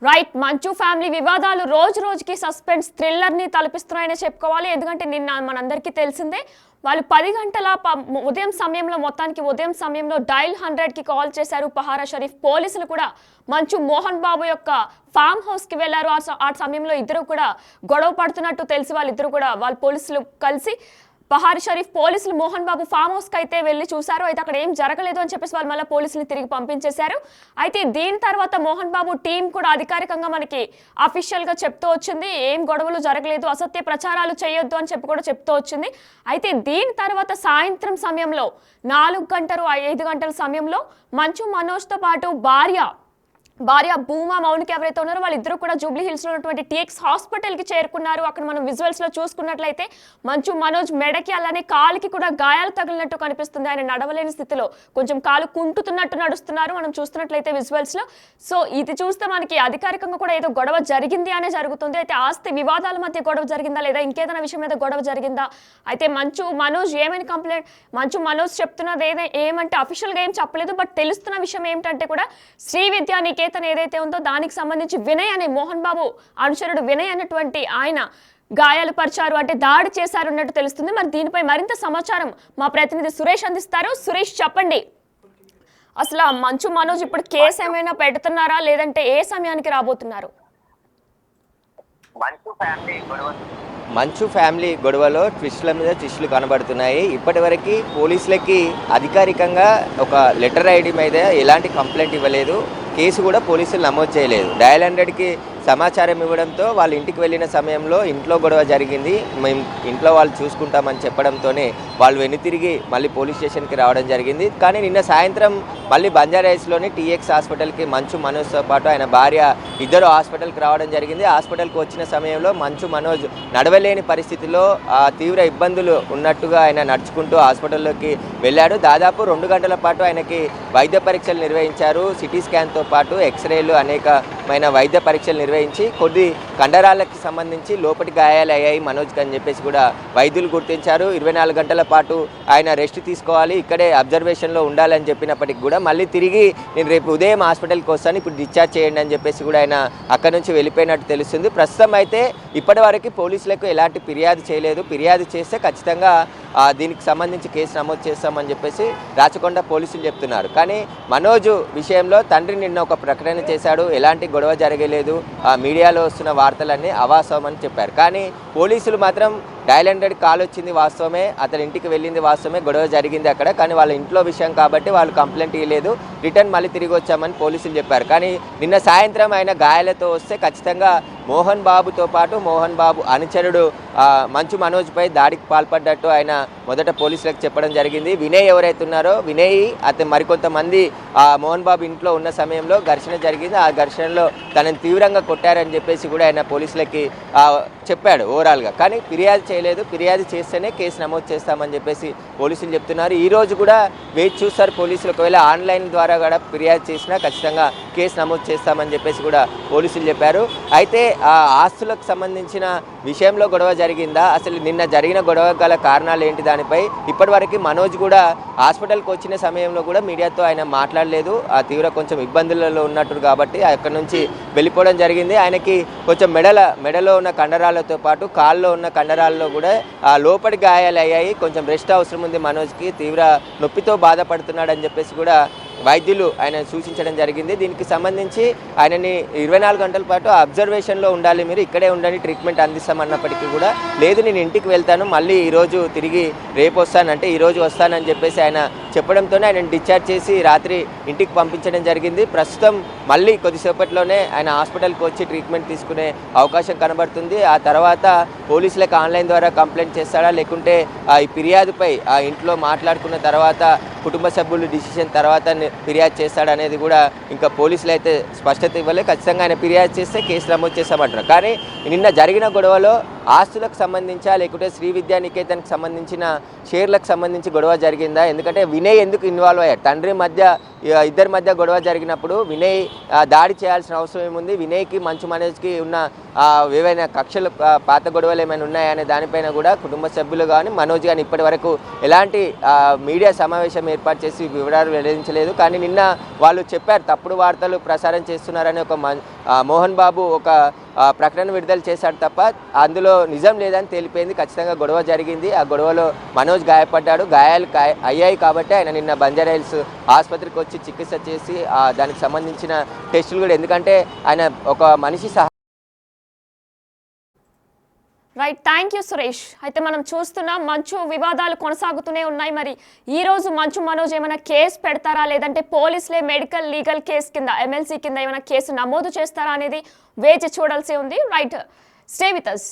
Right మంచు family వివాదాలు రోజు రోజుకి సస్పెన్స్ థ్రిల్లర్ ని తలపిస్తున్నాయని చెప్పుకోవాలి. ఎందుకంటే నిన్న మనందరికీ తెలిసిందే వాళ్ళు 10 గంటల ఉదయం సమయంలో ఉదయం సమయంలో డైల్ 100కి కాల్ చేశారు పహారా షరీఫ్ పోలీసులు కూడా. మంచు మోహన్ బాబు యొక్క ఫామ్ హౌస్ కి వెళ్లారు. ఆ సమయంలో ఇద్దరు కూడా గొడవ పడుతున్నట్టు తెలిసి వాళ్ళ పోలీసులు కలిసి పహారీ షరీఫ్ పోలీసులు మోహన్ బాబు ఫామ్ హౌస్ కి అయితే వెళ్లి చూశారు. అయితే అక్కడ ఏం జరగలేదు అని చెప్పేసి వాళ్ళు మళ్ళీ పోలీసులు తిరిగి పంపించేశారు. అయితే దీని తర్వాత మోహన్ బాబు టీం కూడా అధికారికంగా మనకి అఫీషియల్ గా చెప్తూ వచ్చింది ఏం గొడవలు జరగలేదు, అసత్య ప్రచారాలు చేయొద్దు అని కూడా చెప్తూ వచ్చింది. అయితే దీని తర్వాత సాయంత్రం సమయంలో 4 గంటలు 5 గంటల సమయంలో మంచు మనోజ్ తో పాటు భార్య భూమా మౌనికి ఎవరైతే ఉన్నారో వాళ్ళిద్దరూ కూడా జూబ్లీ హిల్స్ లో ఉన్నటువంటి టీఎక్స్ హాస్పిటల్ కి చేరుకున్నారు. అక్కడ మనం విజువల్స్ లో చూసుకున్నట్లయితే మంచు మనోజ్ మెడకి అలానే కాలికి కూడా గాయాలు తగిలినట్టు కనిపిస్తుంది. ఆయన నడవలేని స్థితిలో కొంచెం కాలు కుంటుతున్నట్టు నడుస్తున్నారు మనం చూస్తున్నట్లయితే విజువల్స్ లో. సో ఇది చూస్తే మనకి అధికారికంగా కూడా ఏదో గొడవ జరిగింది అనే జరుగుతుంది. అయితే ఆస్తి వివాదాల మధ్య గొడవ జరిగిందా లేదా ఇంకేదైనా విషయం మీద గొడవ జరిగిందా, అయితే మంచు మనోజ్ ఏమైనా మంచు మనోజ్ చెప్తున్నది ఏమంటే అఫీషియల్ గా ఏం చెప్పలేదు. బట్ తెలుస్తున్న విషయం ఏమిటంటే కూడా శ్రీ విద్యా నికేతన్ ఏదైతే ఉందో దానికి సంబంధించి వినయ్ అనే మోహన్ బాబు అనుచరుడు వినయ్ అన్నటువంటి ఆయన గాయాలు పరిచారు, అంటే దాడి చేశారు అన్నట్టు తెలుస్తుంది. మరి దీనిపై మరింత సమాచారం మా ప్రతినిధి సురేష్ అందిస్తారు. సురేష్ చెప్పండి, అసలు మంచు మనోజ్ ఇప్పుడు కేసు ఏమైనా పెడుతున్నారా లేదంటే ఏ సమయానికి రాబోతున్నారు? మంచు ఫ్యామిలీ గొడవలో ట్విస్టుల మీద ట్విస్టులు కనబడుతున్నాయి. ఇప్పటివరకు పోలీసులకి అధికారికంగా ఒక లెటర్ ఐడి మీద ఎలాంటి కంప్లైంట్ ఇవ్వలేదు, కేసు కూడా పోలీసులు నమోదు చేయలేదు. డయల్ 100కి సమాచారం ఇవ్వడంతో వాళ్ళ ఇంటికి వెళ్ళిన సమయంలో ఇంట్లో గొడవ జరిగింది, మేము ఇంట్లో వాళ్ళు చూసుకుంటామని చెప్పడంతోనే వాళ్ళు వెనుతిరిగి మళ్ళీ పోలీస్ స్టేషన్కి రావడం జరిగింది. కానీ నిన్న సాయంత్రం మళ్ళీ బంజారాహిల్స్లోని టీఎక్స్ హాస్పిటల్కి మంచు మనోజ్తో పాటు ఆయన భార్య ఇద్దరు హాస్పిటల్కి రావడం జరిగింది. హాస్పిటల్కి వచ్చిన సమయంలో మంచు మనోజ్ నడవలేని పరిస్థితిలో తీవ్ర ఇబ్బందులు ఉన్నట్టుగా ఆయన నడుచుకుంటూ హాస్పిటల్లోకి వెళ్ళాడు. దాదాపు 2 గంటల పాటు ఆయనకి వైద్య పరీక్షలు నిర్వహించారు. సిటీ స్కాన్తో పాటు ఎక్స్రేలు అనేకమైన వైద్య పరీక్షలు నిర్వహించి కొద్ది కండరాలకు సంబంధించి లోపటి గాయాలు అయ్యాయి మనోజ్కి అని చెప్పేసి కూడా వైద్యులు గుర్తించారు. 24 గంటల పాటు ఆయన రెస్ట్ తీసుకోవాలి, ఇక్కడే అబ్జర్వేషన్లో ఉండాలని చెప్పినప్పటికి కూడా మళ్ళీ తిరిగి నేను రేపు ఉదయం హాస్పిటల్కి వస్తాను, ఇప్పుడు డిశ్చార్జ్ చేయండి అని చెప్పేసి కూడా ఆయన అక్కడి నుంచి వెళ్ళిపోయినట్టు తెలుస్తుంది. ప్రస్తుతం అయితే ఇప్పటివరకు పోలీసులకు ఎలాంటి ఫిర్యాదు చేయలేదు. ఫిర్యాదు చేస్తే ఖచ్చితంగా దీనికి సంబంధించి కేసు నమోదు చేస్తామని చెప్పేసి రాచకొండ పోలీసులు చెప్తున్నారు. కానీ మనోజ్ విషయంలో తండ్రి నిన్న ఒక ప్రకటన చేశాడు, ఎలాంటి గొడవ జరగలేదు, మీడియాలో వస్తున్న వార్తలన్నీ అవాస్తవం అని చెప్పారు. కానీ పోలీసులు మాత్రం డయల్ 100 కాల్ వచ్చింది వాస్తవమే, అతని ఇంటికి వెళ్ళింది వాస్తవమే, గొడవ జరిగింది అక్కడ, కానీ వాళ్ళ ఇంట్లో విషయం కాబట్టి వాళ్ళు కంప్లైంట్ ఇవ్వలేదు, రిటర్న్ మళ్ళీ తిరిగి వచ్చామని పోలీసులు చెప్పారు. కానీ నిన్న సాయంత్రం ఆయన గాయాలతో వస్తే ఖచ్చితంగా మోహన్ బాబుతో పాటు మోహన్ బాబు అనుచరుడు మంచు మనోజ్పై దాడికి పాల్పడ్డట్టు ఆయన మొదట పోలీసులకు చెప్పడం జరిగింది. వినయ్ ఎవరైతే ఉన్నారో వినయ్ అతను మరికొంతమంది మోహన్ బాబు ఇంట్లో ఉన్న సమయంలో ఘర్షణ జరిగింది, ఆ ఘర్షణలో తనని తీవ్రంగా కొట్టారని చెప్పేసి కూడా ఆయన పోలీసులకి చెప్పాడు ఓవరాల్గా. కానీ ఫిర్యాదు చేయలేదు, ఫిర్యాదు చేస్తేనే కేసు నమోదు చేస్తామని చెప్పేసి పోలీసులు చెప్తున్నారు. ఈరోజు కూడా వేచి చూస్తారు పోలీసులు, ఒకవేళ ఆన్లైన్ ద్వారా కూడా ఫిర్యాదు చేసినా ఖచ్చితంగా కేసు నమోదు చేస్తామని చెప్పేసి కూడా పోలీసులు చెప్పారు. అయితే ఆ ఆస్తులకు సంబంధించిన విషయంలో గొడవ జరిగిందా, అసలు నిన్న జరిగిన గొడవ గల కారణాలు ఏంటి, దానిపై ఇప్పటివరకు మనోజ్ కూడా హాస్పిటల్కి వచ్చిన సమయంలో కూడా మీడియాతో ఆయన మాట్లాడలేదు. ఆ తీవ్ర కొంచెం ఇబ్బందులలో ఉన్నట్టు కాబట్టి అక్కడి నుంచి వెళ్ళిపోవడం జరిగింది. ఆయనకి కొంచెం మెడలో ఉన్న కండరాలతో పాటు కాల్లో ఉన్న కండరాల్లో కూడా లోపలి గాయాలు అయ్యాయి, కొంచెం రెస్ట్ అవసరం ఉంది మనోజ్కి, తీవ్ర నొప్పితో బాధపడుతున్నాడని చెప్పేసి కూడా వైద్యులు ఆయన సూచించడం జరిగింది. దీనికి సంబంధించి ఆయనని 24 గంటల పాటు అబ్జర్వేషన్లో ఉండాలి, మీరు ఇక్కడే ఉండండి, ట్రీట్మెంట్ అందిస్తామన్నప్పటికీ కూడా లేదు నేను ఇంటికి వెళ్తాను, మళ్ళీ ఈరోజు తిరిగి రేపు వస్తానంటే ఈరోజు వస్తానని చెప్పేసి ఆయన చెప్పడంతోనే ఆయన డిశ్చార్జ్ చేసి రాత్రి ఇంటికి పంపించడం జరిగింది. ప్రస్తుతం మళ్ళీ కొద్దిసేపట్లోనే ఆయన హాస్పిటల్కి వచ్చి ట్రీట్మెంట్ తీసుకునే అవకాశం కనబడుతుంది. ఆ తర్వాత పోలీసులకు ఆన్లైన్ ద్వారా కంప్లైంట్ చేస్తాడా లేకుంటే ఈ ఫిర్యాదుపై ఆ ఇంట్లో మాట్లాడుకున్న తర్వాత కుటుంబ సభ్యులు డిసిషన్ తర్వాత ఫిర్యాదు చేస్తాడనేది కూడా ఇంకా పోలీసులు అయితే స్పష్టత ఇవ్వలేదు. ఖచ్చితంగా ఆయన ఫిర్యాదు చేస్తే కేసు నమోదు చేస్తామంటున్నారు. కానీ నిన్న జరిగిన గొడవలో ఆస్తులకు సంబంధించా లేకుంటే శ్రీ విద్యా నికేతన్కి సంబంధించిన షేర్లకు సంబంధించి గొడవ జరిగిందా, ఎందుకంటే వినయ్ ఎందుకు ఇన్వాల్వ్ అయ్యాడు, తండ్రి మధ్య ఇద్దరి మధ్య గొడవ జరిగినప్పుడు వినయ్ దాడి చేయాల్సిన అవసరం ఏముంది, వినయ్కి మంచు మనోజ్కి ఉన్న ఏవైనా కక్షలు పాత గొడవలు ఏమైనా ఉన్నాయనే దానిపైన కూడా కుటుంబ సభ్యులు కానీ మనోజ్ కానీ ఇప్పటి వరకు ఎలాంటి మీడియా సమావేశం ఏర్పాటు చేసి వివరాలు వెల్లడించలేదు. కానీ నిన్న వాళ్ళు చెప్పారు తప్పుడు వార్తలు ప్రసారం చేస్తున్నారని ఒక మోహన్ బాబు ఒక ప్రకటన విడుదల చేశాడు తప్ప అందులో నిజం లేదని తేలిపోయింది. ఖచ్చితంగా గొడవ జరిగింది. ఆ గొడవలో మనోజ్ గాయపడ్డాడు. గాయాలు అయ్యాయి కాబట్టి ఆయన నిన్న బంజారాహిల్స్ ఆసుపత్రికి వచ్చి చికిత్స చేసి దానికి సంబంధించిన టెస్టులు కూడా, ఎందుకంటే ఆయన ఒక మనిషి రైట్, థ్యాంక్ యూ సురేష్. అయితే మనం చూస్తున్నాం మంచు వివాదాలు కొనసాగుతూనే ఉన్నాయి. మరి ఈ రోజు మంచు మనోజ్ ఏమైనా కేసు పెడతారా, లేదంటే పోలీసులే మెడికల్ లీగల్ కేసు కింద ఎమ్మెల్సీ కింద ఏమైనా కేసు నమోదు చేస్తారా అనేది వేచి చూడాల్సి ఉంది. Right, stay with us.